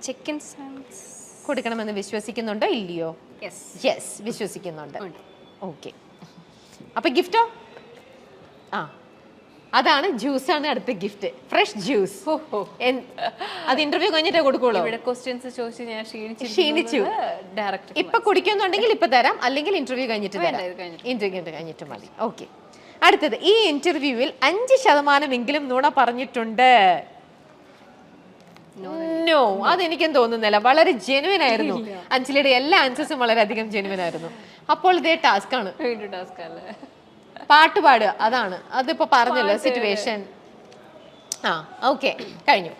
Chicken Sands കൊടുക്കണമെന്ന് വിശ്വസിക്കുന്നുണ്ടോ ഇല്ലയോ? യെസ്. യെസ്, വിശ്വസിക്കുന്നുണ്ട്. ഓക്കെ, അപ്പൊ ഗിഫ്റ്റോ? ആ, അതാണ് ജ്യൂസാണ് അടുത്ത ഗിഫ്റ്റ്, ഫ്രഷ് ജ്യൂസ്. അത് ഇന്റർവ്യൂ കഴിഞ്ഞിട്ടേ കൊടുക്കുള്ളൂ. ഇവിടെ ക്വസ്റ്റ്യൻസ് ചോദിച്ച് ഞാൻ ക്ഷീണിച്ചു. ഡയറക്റ്റ് ഇപ്പൊ കുടിക്കുന്നുണ്ടെങ്കിൽ ഇപ്പൊ തരാം, അല്ലെങ്കിൽ ഇന്റർവ്യൂ കഴിഞ്ഞിട്ട് തരാം. ഇന്റർവ്യൂ കഴിഞ്ഞിട്ട് മതി. ഓക്കെ, അടുത്തത്, ഈ ഇന്റർവ്യൂവിൽ 5% നുണ പറഞ്ഞിട്ടുണ്ട്. നോ, അതെനിക്കും തോന്നുന്നില്ല. വളരെ ജെനുവിൻ ആയിരുന്നു. അഞ്ജലിയുടെ എല്ലാ ആൻസേഴ്സും വളരെയധികം ജെനുവിൻ ആയിരുന്നു. അപ്പോൾ ഇതേ ടാസ്ക് ആണ്. ടാസ്ക് അല്ലേ? പാട്ട് പാടുക, അതാണ്. അതിപ്പോ പറഞ്ഞല്ലോ സിറ്റുവേഷൻ. ആ, ഓക്കെ, കഴിഞ്ഞു.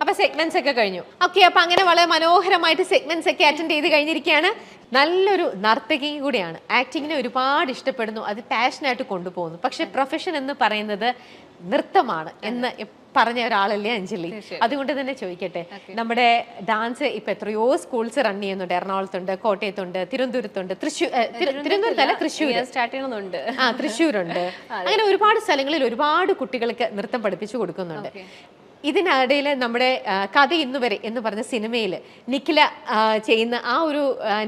അപ്പൊ സെഗ്മെന്റ്സ് ഒക്കെ കഴിഞ്ഞു. ഓക്കെ, അപ്പൊ അങ്ങനെ വളരെ മനോഹരമായിട്ട് സെഗ്മെന്റ്സ് ഒക്കെ അറ്റൻഡ് ചെയ്ത് കഴിഞ്ഞിരിക്കുകയാണ്. നല്ലൊരു നർത്തകിയും കൂടിയാണ്. ആക്ടിങ്ങിനെ ഒരുപാട് ഇഷ്ടപ്പെടുന്നു, അത് പാഷനായിട്ട് കൊണ്ടുപോകുന്നു. പക്ഷെ പ്രൊഫഷൻ എന്ന് പറയുന്നത് നൃത്തമാണ് എന്ന് പറഞ്ഞ ഒരാളല്ലേ അഞ്ജലി. അതുകൊണ്ട് തന്നെ ചോദിക്കട്ടെ, നമ്മുടെ ഡാൻസ് ഇപ്പൊ എത്രയോ സ്കൂൾസ് റൺ ചെയ്യുന്നുണ്ട്. എറണാകുളത്തുണ്ട്, കോട്ടയത്തുണ്ട്, തിരുവനന്തപുരത്തുണ്ട്, തിരുവനന്തപുരത്തല്ല, തൃശ്ശൂർ സ്റ്റാർട്ട് ചെയ്യണമെന്നുണ്ട്. തൃശ്ശൂരുണ്ട്. അങ്ങനെ ഒരുപാട് സ്ഥലങ്ങളിൽ ഒരുപാട് കുട്ടികൾക്ക് നൃത്തം പഠിപ്പിച്ചു കൊടുക്കുന്നുണ്ട്. ഇതിനിടയിൽ നമ്മുടെ കഥ ഇന്നുവരെ എന്ന് പറഞ്ഞ സിനിമയിൽ നിഖില ചെയ്യുന്ന ആ ഒരു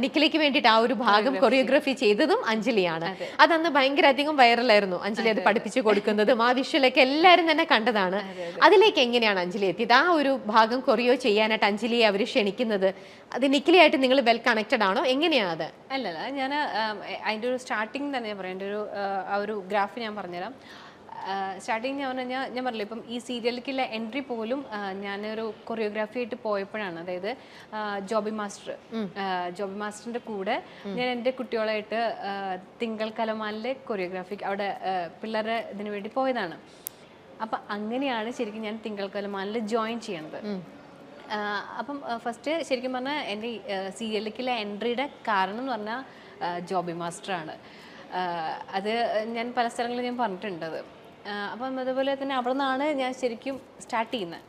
നിഖിലയ്ക്ക് വേണ്ടിയിട്ട് ആ ഒരു ഭാഗം കൊറിയോഗ്രാഫി ചെയ്തതും അഞ്ജലിയാണ്. അതന്ന് ഭയങ്കര അധികം വൈറലായിരുന്നു. അഞ്ജലി അത് പഠിപ്പിച്ചു കൊടുക്കുന്നതും ആ വിഷ്വലൊക്കെ എല്ലാവരും തന്നെ കണ്ടതാണ്. അതിലേക്ക് എങ്ങനെയാണ് അഞ്ജലി എത്തിയത്? ആ ഒരു ഭാഗം കൊറിയോ ചെയ്യാനായിട്ട് അഞ്ജലിയെ അവർ ക്ഷണിക്കുന്നത്, അത് നിഖിലയായിട്ട് നിങ്ങൾ വെൽ കണക്റ്റഡ് ആണോ? എങ്ങനെയാണ് അത്? അല്ലല്ല, ഞാൻ അതിൻ്റെ ഒരു സ്റ്റാർട്ടിങ് തന്നെ ഞാൻ പറയാം. എൻ്റെ ഒരു ആ ഒരു ഗ്രാഫ് ഞാൻ പറഞ്ഞുതരാം. സ്റ്റാർട്ടിങ് ഞാൻ പറഞ്ഞാൽ, ഞാൻ പറഞ്ഞില്ല, ഇപ്പം ഈ സീരിയലിലേക്കുള്ള എൻട്രി പോലും ഞാനൊരു കൊറിയോഗ്രാഫി ആയിട്ട് പോയപ്പോഴാണ്. അതായത് ജോബി മാസ്റ്ററിന്റെ കൂടെ ഞാൻ എൻ്റെ കുട്ടികളായിട്ട് തിങ്കൾ കലമാനിലെ കൊറിയോഗ്രാഫി അവിടെ പിള്ളേരുടെ ഇതിനു വേണ്ടി പോയതാണ്. അപ്പം അങ്ങനെയാണ് ശരിക്കും ഞാൻ തിങ്കൾ കലമാനിൽ ജോയിൻ ചെയ്യണത്. അപ്പം ഫസ്റ്റ് ശരിക്കും പറഞ്ഞാൽ എൻ്റെ സീരിയലിലേക്കുള്ള എൻട്രിയുടെ കാരണം എന്ന് പറഞ്ഞാൽ ജോബി മാസ്റ്ററാണ്. അത് ഞാൻ പല സ്ഥലങ്ങളിൽ ഞാൻ പറഞ്ഞിട്ടുണ്ട്. അപ്പം അതുപോലെ തന്നെ അവിടെ നിന്നാണ് ഞാൻ ശരിക്കും സ്റ്റാർട്ട് ചെയ്യുന്നത്.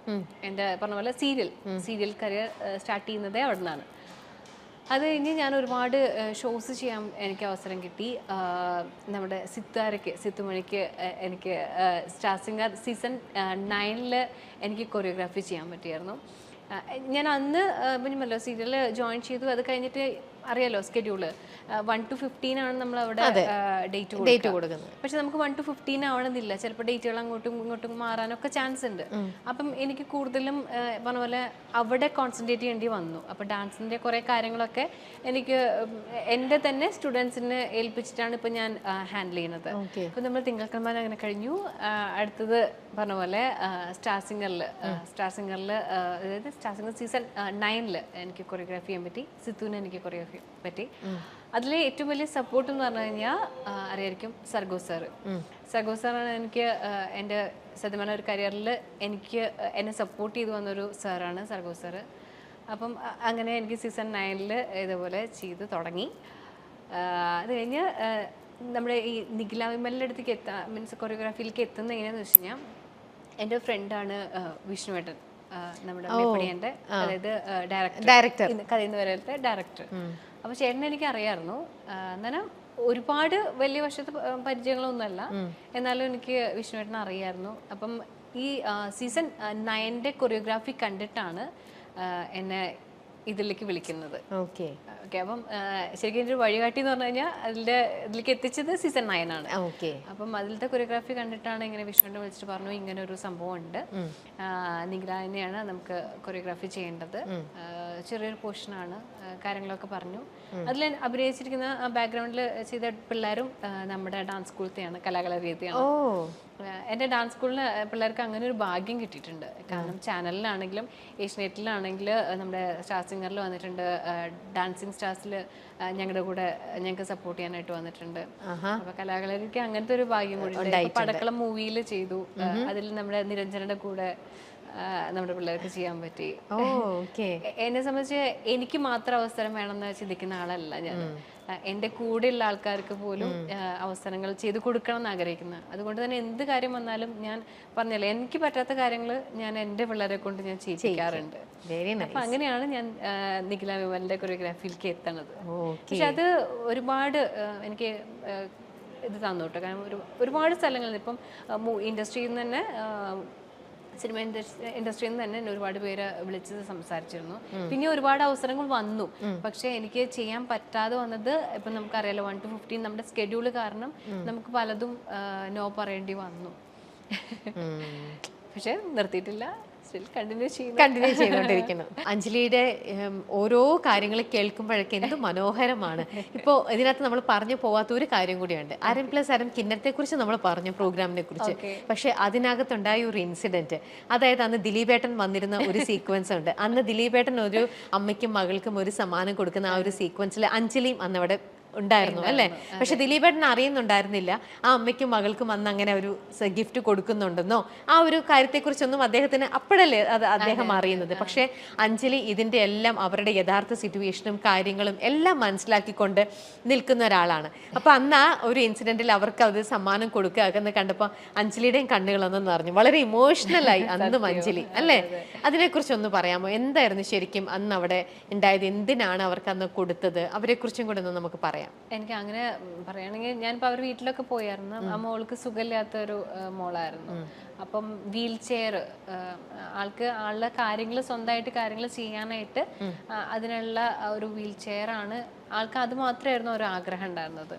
എൻ്റെ പറഞ്ഞ പോലെ സീരിയൽ കരിയർ സ്റ്റാർട്ട് ചെയ്യുന്നതേ അവിടെ നിന്നാണ്. അത് കഴിഞ്ഞ് ഞാൻ ഒരുപാട് ഷോസ് ചെയ്യാൻ എനിക്ക് അവസരം കിട്ടി. നമ്മുടെ സിത്തുമണിക്ക് എനിക്ക് സ്റ്റാർ സിംഗർ സീസൺ 9 എനിക്ക് കൊറിയോഗ്രാഫി ചെയ്യാൻ പറ്റിയായിരുന്നു. ഞാൻ അന്ന് പിന്നല്ലോ സീരിയൽ ജോയിൻ ചെയ്തു. അത് കഴിഞ്ഞിട്ട് അറിയാലോ സ്കെഡ്യൂള് 1 to 15 ആണ് നമ്മൾ അവിടെ ഡേറ്റ് കൊടുക്കുന്നത്. പക്ഷെ നമുക്ക് 1 to 15 ആവണമെന്നില്ല. ചിലപ്പോൾ ഡേറ്റുകൾ അങ്ങോട്ടും ഇങ്ങോട്ടും മാറാനൊക്കെ ചാൻസ് ഉണ്ട്. അപ്പം എനിക്ക് കൂടുതലും പറഞ്ഞ പോലെ അവിടെ കോൺസെൻട്രേറ്റ് ചെയ്യേണ്ടി വന്നു. അപ്പം ഡാൻസിൻ്റെ കുറേ കാര്യങ്ങളൊക്കെ എനിക്ക് എൻ്റെ തന്നെ സ്റ്റുഡൻസിനെ ഏൽപ്പിച്ചിട്ടാണ് ഇപ്പം ഞാൻ ഹാൻഡിൽ ചെയ്യുന്നത്. അപ്പം നമ്മൾ തിങ്കളക്കന്മാർ അങ്ങനെ കഴിഞ്ഞു. അടുത്തത് പറഞ്ഞ പോലെ സ്റ്റാർ സിംഗറിൽ അതായത് സ്റ്റാർ സിംഗർ സീസൺ 9 എനിക്ക് കൊറിയോഗ്രാഫി ചെയ്യാൻ പറ്റി. സിത്തുവിന് എനിക്ക് കൊറിയോഗ്രാഫി പറ്റി. അതിലെ ഏറ്റവും വലിയ സപ്പോർട്ട് എന്ന് പറഞ്ഞു കഴിഞ്ഞാൽ അറിയായിരിക്കും സർഗോ സാറാണ് എനിക്ക് എൻ്റെ സത്യമായ ഒരു കരിയറിൽ എന്നെ സപ്പോർട്ട് ചെയ്തു വന്നൊരു സാറാണ് സർഗോ സാറ്. അപ്പം അങ്ങനെ എനിക്ക് സീസൺ 9 ഇതേപോലെ ചെയ്ത് തുടങ്ങി. അത് കഴിഞ്ഞ് നമ്മുടെ ഈ നിഖില വിമലിൻ്റെ അടുത്തേക്ക് മീൻസ് കൊറിയോഗ്രാഫിയിലേക്ക് എത്തുന്നത് എങ്ങനെയാണെന്ന് വെച്ച് കഴിഞ്ഞാൽ, എൻ്റെ ഫ്രണ്ടാണ് വിഷ്ണുവേട്ടൻ, നമ്മുടെ മേപ്പടിയൻ്റെ, അതായത് ഡയറക്ടർ, കഥയെന്ന് പറയുന്നത് ഡയറക്ടർ. അപ്പോൾ ചേട്ടനെ എനിക്ക് അറിയാമായിരുന്നു. എന്നാലും ഒരുപാട് വലിയ വർഷത്തെ പരിചയങ്ങളൊന്നുമല്ല, എന്നാലും എനിക്ക് വിഷ്ണുവേട്ടനെ അറിയാമായിരുന്നു. അപ്പം ഈ സീസൺ 9 കൊറിയോഗ്രാഫി കണ്ടിട്ടാണ് എന്നെ ഇതിലേക്ക് വിളിക്കുന്നത്. ഓക്കെ, അപ്പം ശരിക്കും എൻ്റെ ഒരു വഴികാട്ടി എന്ന് പറഞ്ഞു കഴിഞ്ഞാൽ ഇതിലേക്ക് എത്തിച്ചത് സീസൺ 9 ആണ്. അപ്പം അതിലത്തെ കൊറിയോഗ്രാഫി കണ്ടിട്ടാണ് ഇങ്ങനെ വിഷ്ണുവിനെ വിളിച്ചിട്ട് പറഞ്ഞു ഇങ്ങനെ ഒരു സംഭവം ഉണ്ട്, നിഖിലനെയാണ് നമുക്ക് കൊറിയോഗ്രാഫി ചെയ്യേണ്ടത്, ചെറിയൊരു പോർഷനാണ്, കാര്യങ്ങളൊക്കെ പറഞ്ഞു. അതിൽ അഭിനയിച്ചിരിക്കുന്ന ബാക്ക്ഗ്രൗണ്ടിൽ ചെയ്ത പിള്ളേരും നമ്മുടെ ഡാൻസ് സ്കൂളത്തെയാണ്, കലാകളരീതിയാണ്. എൻ്റെ ഡാൻസ് സ്കൂളിന് പിള്ളേർക്ക് അങ്ങനെ ഒരു ഭാഗ്യം കിട്ടിയിട്ടുണ്ട്. കാരണം ചാനലിലാണെങ്കിലും ഏഷ്യനെറ്റിലാണെങ്കിൽ നമ്മുടെ സ്റ്റാർ സിംഗറിൽ വന്നിട്ടുണ്ട്, ഡാൻസിങ് സ്റ്റാർസിൽ ഞങ്ങളുടെ കൂടെ ഞങ്ങൾക്ക് സപ്പോർട്ട് ചെയ്യാനായിട്ട് വന്നിട്ടുണ്ട്. അപ്പൊ കലാകളരിക്ക് അങ്ങനത്തെ ഒരു ഭാഗ്യം കൂടി ഉണ്ട്. പടക്കളം മൂവിയിൽ ചെയ്തു, അതിൽ നമ്മുടെ നിരഞ്ജനയുടെ കൂടെ നമ്മുടെ പിള്ളേർക്ക് ചെയ്യാൻ പറ്റി. എന്നെ സംബന്ധിച്ച് എനിക്ക് മാത്രം അവസരം വേണമെന്ന് ചിന്തിക്കുന്ന ആളല്ല ഞാൻ. എൻ്റെ കൂടെയുള്ള ആൾക്കാർക്ക് പോലും അവസരങ്ങൾ ചെയ്തു കൊടുക്കണം എന്ന് ആഗ്രഹിക്കുന്നത്. അതുകൊണ്ട് തന്നെ എന്ത് കാര്യം വന്നാലും ഞാൻ പറഞ്ഞല്ലോ, എനിക്ക് പറ്റാത്ത കാര്യങ്ങൾ ഞാൻ എൻ്റെ പിള്ളേരെ കൊണ്ട് ഞാൻ ചെയ്യിക്കാറുണ്ട്. അപ്പൊ അങ്ങനെയാണ് ഞാൻ നിഖില വിമലിന്റെ കൊറിയോഗ്രാഫിയിലേക്ക് എത്തണത്. പക്ഷെ അത് ഒരുപാട് എനിക്ക് ഇത് തന്നു കേട്ടോ. കാരണം ഒരുപാട് സ്ഥലങ്ങളിൽ ഇപ്പം ഇൻഡസ്ട്രിയിൽ നിന്ന് തന്നെ സിനിമ ഇൻഡസ്ട്രിയിൽ നിന്ന് തന്നെ എന്നെ ഒരുപാട് പേര് വിളിച്ച് സംസാരിച്ചിരുന്നു. പിന്നെ ഒരുപാട് അവസരങ്ങൾ വന്നു. പക്ഷെ എനിക്ക് ചെയ്യാൻ പറ്റാതെ വന്നത് ഇപ്പം നമുക്കറിയാലോ 1 to 15 നമ്മുടെ സ്കെഡ്യൂള് കാരണം നമുക്ക് പലതും നോ പറയേണ്ടി വന്നു. പക്ഷെ നിർത്തിയിട്ടില്ല, കണ്ടിന്യൂ ചെയ്തുകൊണ്ടിരിക്കുന്നു. അഞ്ജലിയുടെ ഓരോ കാര്യങ്ങൾ കേൾക്കുമ്പോഴൊക്കെ എന്ത് മനോഹരമാണ്. ഇപ്പോൾ ഇതിനകത്ത് നമ്മൾ പറഞ്ഞു പോവാത്ത ഒരു കാര്യം കൂടിയുണ്ട്. അരം പ്ലസ് അരം കിന്നരത്തെ കുറിച്ച് നമ്മൾ പറഞ്ഞു, പ്രോഗ്രാമിനെ കുറിച്ച്. പക്ഷെ അതിനകത്തുണ്ടായ ഒരു ഇൻസിഡന്റ്, അതായത് അന്ന് ദിലീപേട്ടൻ വന്നിരുന്ന ഒരു സീക്വൻസ് ഉണ്ട്. അന്ന് ദിലീപേട്ടൻ ഒരു അമ്മയ്ക്കും മകൾക്കും ഒരു സമ്മാനം കൊടുക്കുന്ന ആ ഒരു സീക്വൻസിൽ അഞ്ജലിയും അന്ന് അവിടെ ഉണ്ടായിരുന്നു അല്ലേ? പക്ഷെ ദിലീപേട്ടൻ അറിയുന്നുണ്ടായിരുന്നില്ല ആ അമ്മയ്ക്കും മകൾക്കും അന്ന് അങ്ങനെ ഒരു ഗിഫ്റ്റ് കൊടുക്കുന്നുണ്ടെന്നോ ആ ഒരു കാര്യത്തെക്കുറിച്ചൊന്നും അദ്ദേഹത്തിന് അപ്പോഴല്ലേ അത് അദ്ദേഹം അറിയുന്നത്. പക്ഷെ അഞ്ജലി ഇതിന്റെ എല്ലാം അവരുടെ യഥാർത്ഥ സിറ്റുവേഷനും കാര്യങ്ങളും എല്ലാം മനസ്സിലാക്കിക്കൊണ്ട് നിൽക്കുന്ന ഒരാളാണ്. അപ്പൊ അന്ന് ആ ഒരു ഇൻസിഡന്റിൽ അവർക്ക് അത് സമ്മാനം കൊടുക്കുക എന്ന് കണ്ടപ്പോൾ അഞ്ജലിയുടെയും കണ്ണുകളൊന്നും നിറഞ്ഞു. വളരെ ഇമോഷണലായി അന്നും അഞ്ജലി അല്ലേ? അതിനെക്കുറിച്ചൊന്ന് പറയാമോ? എന്തായിരുന്നു ശരിക്കും അന്ന് അവിടെ ഉണ്ടായത്? എന്തിനാണ് അവർക്ക് അന്ന് കൊടുത്തത്? അവരെ കുറിച്ചും കൂടെ ഒന്ന് നമുക്ക് പറയാം. എനിക്ക് അങ്ങനെ പറയുകയാണെങ്കിൽ ഞാനിപ്പോൾ അവർ വീട്ടിലൊക്കെ പോയായിരുന്നു. ആ മോൾക്ക് സുഖമില്ലാത്തൊരു മോളായിരുന്നു. അപ്പം വീൽ ചെയർ, ആളുടെ കാര്യങ്ങൾ സ്വന്തമായിട്ട് കാര്യങ്ങൾ ചെയ്യാനായിട്ട് അതിനുള്ള ഒരു വീൽ ചെയറാണ് ആൾക്ക്. അത് മാത്രമായിരുന്നു ഒരു ആഗ്രഹം ഉണ്ടായിരുന്നത്,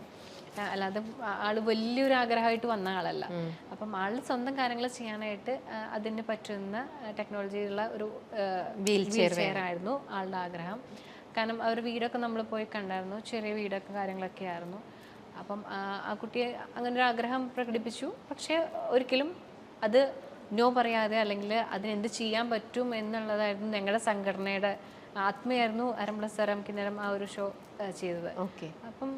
അല്ലാതെ ആള് വലിയൊരു ആഗ്രഹമായിട്ട് വന്ന ആളല്ല. അപ്പം ആള് സ്വന്തം കാര്യങ്ങൾ ചെയ്യാനായിട്ട് അതിന് പറ്റുന്ന ടെക്നോളജിയുള്ള ഒരു വീൽ ചെയർ ആയിരുന്നു ആളുടെ ആഗ്രഹം. കാരണം അവർ വീടൊക്കെ നമ്മൾ പോയി കണ്ടായിരുന്നു, ചെറിയ വീടൊക്കെ കാര്യങ്ങളൊക്കെ ആയിരുന്നു. അപ്പം ആ കുട്ടിയെ അങ്ങനെ ഒരു ആഗ്രഹം പ്രകടിപ്പിച്ചു. പക്ഷെ ഒരിക്കലും അത് നോ പറയാതെ അല്ലെങ്കിൽ അതിനെന്ത് ചെയ്യാൻ പറ്റും എന്നുള്ളതായിരുന്നു ഞങ്ങളുടെ സംഘടനയുടെ ആത്മയായിരുന്നു അരം പ്ലസ് അരം കിന്നരം ആ ഒരു ഷോ ചെയ്തത്. അപ്പം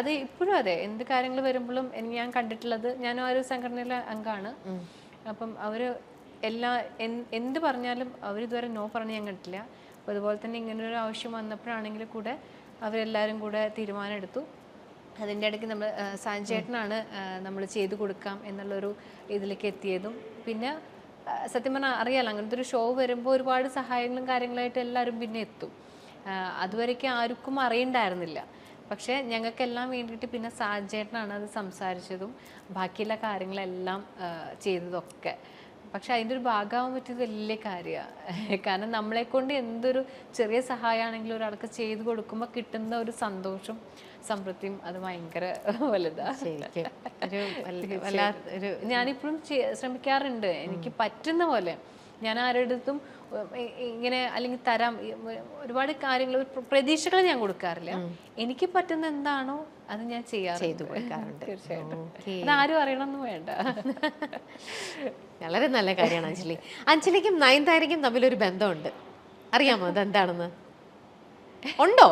അത് ഇപ്പോഴും അതെ, എന്ത് കാര്യങ്ങൾ വരുമ്പോഴും ഞാൻ കണ്ടിട്ടുള്ളത്, ഞാൻ ആ ഒരു സംഘടനയിലെ അംഗമാണ്. അപ്പം അവർ എന്ത് പറഞ്ഞാലും അവരിതുവരെ നോ പറഞ്ഞ് ഞാൻ കണ്ടിട്ടില്ല. അപ്പോൾ അതുപോലെ തന്നെ ഇങ്ങനൊരു ആവശ്യം വന്നപ്പോഴാണെങ്കിൽ കൂടെ അവരെല്ലാവരും കൂടെ തീരുമാനം എടുത്തു. അതിൻ്റെ ഇടയ്ക്ക് നമ്മൾ സാഞ്ചേട്ടനാണ് നമ്മൾ ചെയ്തു കൊടുക്കാം എന്നുള്ളൊരു ഇതിലേക്ക് എത്തിയതും. പിന്നെ സത്യം പറഞ്ഞാൽ അറിയാലോ, അങ്ങനത്തെ ഒരു ഷോ വരുമ്പോൾ ഒരുപാട് സഹായങ്ങളും കാര്യങ്ങളായിട്ട് എല്ലാവരും പിന്നെ എത്തും. അതുവരേക്കും ആർക്കും അറിയണ്ടായിരുന്നില്ല. പക്ഷേ ഞങ്ങൾക്കെല്ലാം വേണ്ടിയിട്ട് പിന്നെ സാഞ്ചേട്ടനാണ് അത് സംസാരിച്ചതും ബാക്കിയുള്ള കാര്യങ്ങളെല്ലാം ചെയ്തതൊക്കെ. പക്ഷെ അതിൻ്റെ ഒരു ഭാഗമാകാൻ പറ്റിയത് വലിയ കാര്യമാണ്. കാരണം നമ്മളെ കൊണ്ട് എന്തൊരു ചെറിയ സഹായമാണെങ്കിലും ഒരാൾക്ക് ചെയ്തു കൊടുക്കുമ്പോൾ കിട്ടുന്ന ഒരു സന്തോഷം സംതൃപ്തിയും അത് ഭയങ്കര വലുതാണ്. ഞാനിപ്പോഴും ശ്രമിക്കാറുണ്ട്, എനിക്ക് പറ്റുന്ന പോലെ. ഞാൻ ആരുടെടുത്തും ഇങ്ങനെ അല്ലെങ്കിൽ തരാം ഒരുപാട് കാര്യങ്ങൾ പ്രതീക്ഷകൾ ഞാൻ കൊടുക്കാറില്ല. എനിക്ക് പറ്റുന്ന എന്താണോ അത് ഞാൻ ചെയ്യാറുണ്ട്. തീർച്ചയായിട്ടും അതാരും അറിയണമെന്ന് വേണ്ട. വളരെ നല്ല കാര്യമാണ് അഞ്ജലി. അഞ്ജലിക്കും നയൻതാരയ്ക്കും തമ്മിലൊരു ബന്ധമുണ്ട്, അറിയാമോ അതെന്താണെന്ന്? ഉണ്ടോ?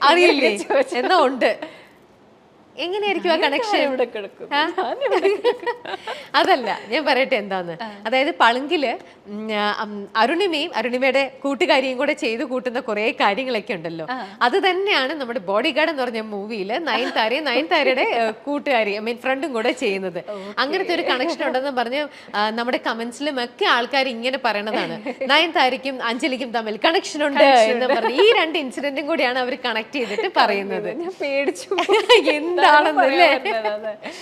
അറിയില്ലേ? എന്നാ ഉണ്ട്. എങ്ങനെയായിരിക്കും ആ കണക്ഷൻ? അതല്ല, ഞാൻ പറയട്ടെ എന്താന്ന്. അതായത് പളുങ്കില് അരുണിമയുടെ കൂട്ടുകാരിയും കൂടെ ചെയ്തു കൂട്ടുന്ന കുറെ കാര്യങ്ങളൊക്കെ ഉണ്ടല്ലോ. അത് തന്നെയാണ് നമ്മുടെ ബോഡി ഗാർഡ് എന്ന് പറഞ്ഞ മൂവിയില് നയൻതാരയുടെ കൂട്ടുകാരി ഫ്രണ്ടും കൂടെ ചെയ്യുന്നത്. അങ്ങനത്തെ ഒരു കണക്ഷൻ ഉണ്ടെന്ന് പറഞ്ഞ് നമ്മുടെ കമന്റ്സിലും ഒക്കെ ആൾക്കാർ ഇങ്ങനെ പറയണതാണ്, നയൻതാരയ്ക്കും അഞ്ജലിക്കും തമ്മിൽ കണക്ഷൻ ഉണ്ട് എന്ന് പറഞ്ഞ്. ഈ രണ്ട് ഇൻസിഡന്റും കൂടിയാണ് അവർ കണക്ട് ചെയ്തിട്ട് പറയുന്നത്. ഞാൻ പേടിച്ചു എന്താണെന്നല്ലേ.